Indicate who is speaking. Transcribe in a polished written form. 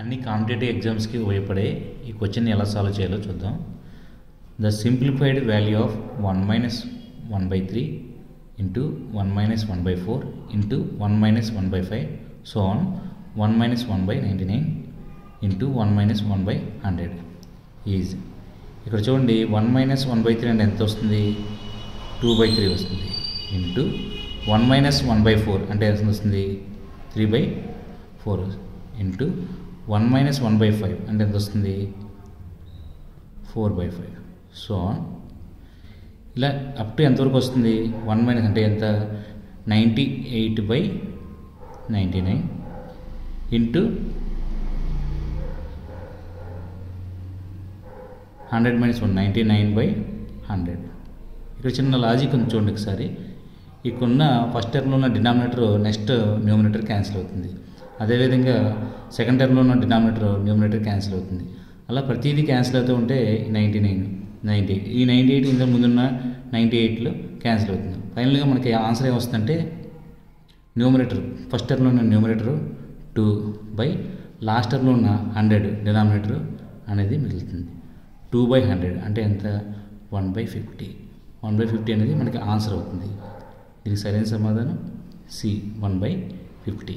Speaker 1: అన్ని కాంపిటేటివ్ ఎగ్జామ్స్కి ఉపయోగపడే ఈ క్వశ్చన్ ఎలా సాల్వ్ చేయాలో చూద్దాం. The simplified value of 1 minus 1/3 into 1 minus 1/4 into 1 minus 1/5 so on 1 minus 1/99 into 1 minus 1/100 is. ఇక్కడ చూడండి 1 మైనస్ 1/3 అంటే ఎంత వస్తుంది? 2/3 వస్తుంది. ఇంటూ 1 మైనస్ 1/4 అంటే ఎంత వస్తుంది? 3/4 ఇంటూ 1 మైనస్ 1/5 అంటే ఎంత వస్తుంది? 4/5 సో ఇలా అప్ టు ఎంతవరకు వస్తుంది? 1 మైనస్ అంటే ఎంత? 98/99 ఇంటూ 100 మైనస్ 1 99/100. ఇక్కడ చిన్న లాజిక్ ఉంది చూడండి ఒకసారి. ఇక్కడున్న ఫస్ట్ టర్మ్లో ఉన్న డినామినేటర్ నెక్స్ట్ న్యూమినేటర్ క్యాన్సిల్ అవుతుంది. అదేవిధంగా సెకండ్ టర్మ్లో ఉన్న డినామినేటర్ న్యూమినేటర్ క్యాన్సిల్ అవుతుంది. అలా ప్రతిదీ క్యాన్సిల్ అవుతూ ఉంటే 99 98 ఈ 98 ఇంత ముందున్న 98లో క్యాన్సిల్ అవుతుంది. ఫైనల్గా మనకి ఆన్సర్ ఏమొస్తుందంటే న్యూమినేటర్ ఫస్ట్ టర్మ్లో ఉన్న న్యూమినేటర్ 2 బై లాస్ట్ టర్మ్లో ఉన్న 100 డినామినేటర్ అనేది మిగులుతుంది. 2/100 అంటే ఎంత? 1/50. 1/50 అనేది మనకి ఆన్సర్ అవుతుంది. దీనికి సరైన సమాధానం సి 1/50.